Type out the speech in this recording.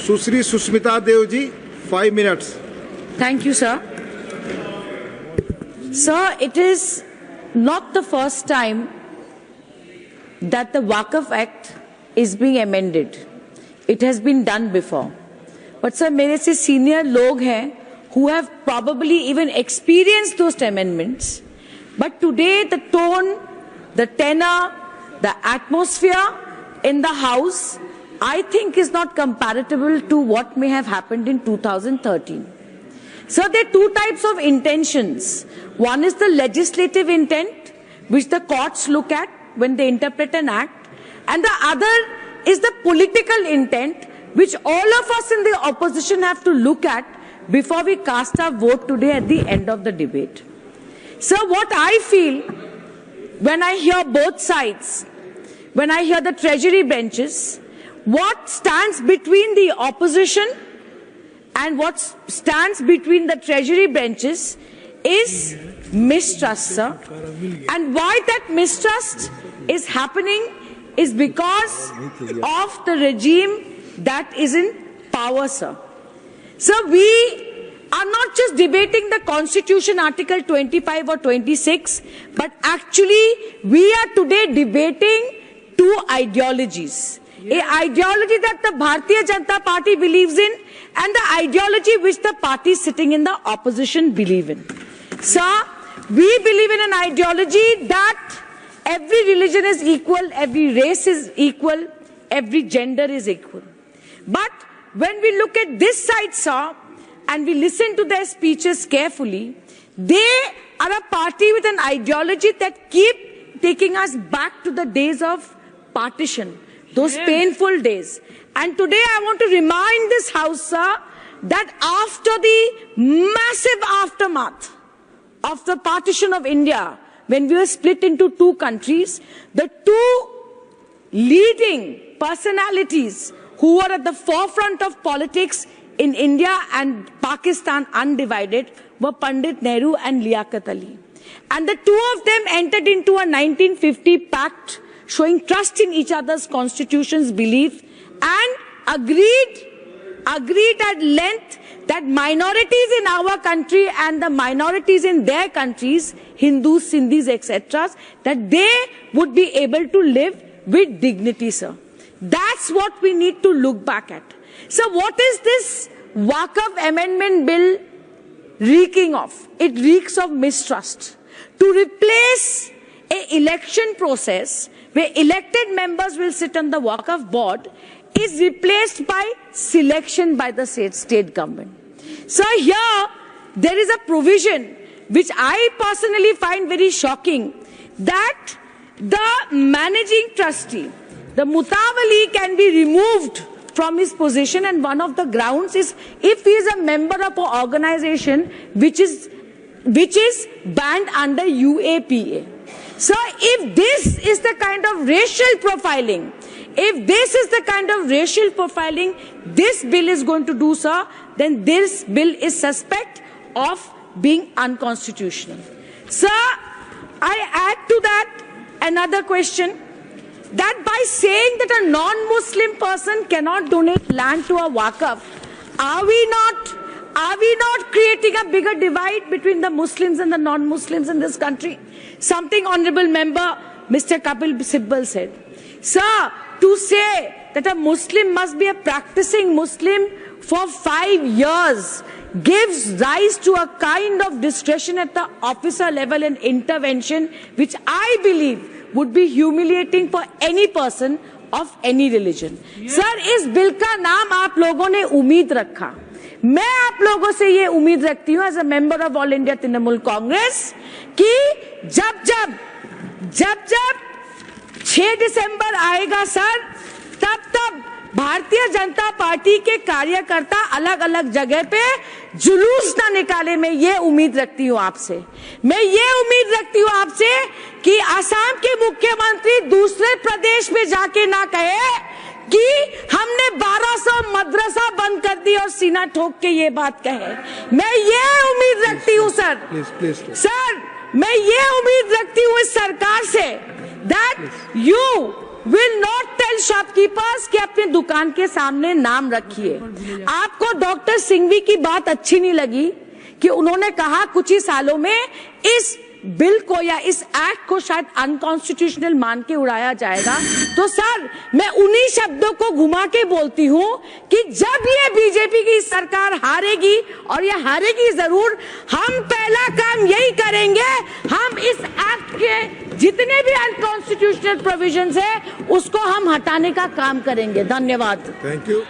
Susri Susmita Devji, 5 minutes. Thank you, sir. Sir, it is not the first time that the Waqf Act is being amended. It has been done before. But sir, मेरे से senior लोग हैं who have probably even experienced those amendments. But today the tone, the tenor, the atmosphere in the House, I think is not comparable to what may have happened in 2013. So there are two types of intentions. One is the legislative intent, which the courts look at when they interpret an act, and the other is the political intent, which all of us in the opposition have to look at before we cast our vote today at the end of the debate. So what I feel when I hear both sides, when I hear the treasury benches, what stands between the opposition and what stands between the treasury benches is mistrust, sir. And why that mistrust is happening is because of the regime that is in power, sir. So we are not just debating the Constitution Article 25 or 26, but actually we are today debating two ideologies. A ideology that the Bharatiya Janata Party believes in and the ideology which the parties sitting in the opposition believe in. Sir, we believe in an ideology that every religion is equal, every race is equal, every gender is equal. But when we look at this side, sir, and we listen to their speeches carefully, they are a party with an ideology that keep taking us back to the days of partition, those painful days. And today I want to remind this House, sir, that after the massive aftermath of the partition of India, when we were split into two countries, the two leading personalities who were at the forefront of politics in India and Pakistan undivided were Pandit Nehru and Liaquat Ali. And the two of them entered into a 1950 pact showing trust in each other's constitution's belief and agreed at length that minorities in our country and the minorities in their countries, Hindus, Sindhis, etc., that they would be able to live with dignity, sir. That's what we need to look back at. So what is this Waqf Amendment Bill reeking of? It reeks of mistrust. To replace an election process where elected members will sit on the Waqf board is replaced by selection by the state government. So here there is a provision which I personally find very shocking, that the managing trustee, the Mutawali, can be removed from his position, and one of the grounds is if he is a member of an organization which is banned under UAPA. So if this is the kind of racial profiling, this bill is going to do, sir, then this bill is suspect of being unconstitutional. Sir, I add to that another question, that by saying that a non-Muslim person cannot donate land to a Waqf, are we not creating a bigger divide between the Muslims and the non-Muslims in this country? Something Honorable Member Mr. Kapil Sibal said. Sir, to say that a Muslim must be a practicing Muslim for 5 years gives rise to a kind of discretion at the officer level and intervention which I believe would be humiliating for any person of any religion. Sir, इस bill का नाम आप लोगों ने उम्मीद रखा. मैं आप लोगों से ये उम्मीद रखती हूँ as a member of All India Trinamool Congress कि जब 6 दिसंबर आएगा सर, तब भारतीय जनता पार्टी के कार्यकर्ता अलग अलग जगह पे जुलूस ना निकाले. मैं ये उम्मीद रखती हूँ आपसे. मैं ये उम्मीद रखती हूँ आपसे कि असम के मुख्यमंत्री दूसरे प्रदेश में जाके ना कहे कि हमने 1200 मदरसा बंद कर दी और सीना ठोक के ये बात कहे. मैं ये उम्मीद रखती हूँ सर. सर, मैं ये उम्मीद रखती हूँ इस सरकार से that you will not tell shopkeepers कि अपने दुकान के सामने नाम रखिए। आपको डॉक्टर सिंघवी की बात अच्छी नहीं लगी कि उन्होंने कहा कुछ ही सालों में इस बिल को या इस एक्ट को शायद अनकॉन्स्टिट्यूशनल मान के उड़ाया जाएगा। तो सर, मैं उन्हीं शब्दों को घुमा के बोलती हूं कि जब ये बीजेपी की सरकार हारेगी, और ये हारेगी जरूर, हम पहला काम यही करेंगे, हम इस एक्ट के जितने भी अनकॉन्स्टिट्यूशनल प्रोविजंस है उसको हम हटाने का काम करेंगे। धन्यवाद। Thank you.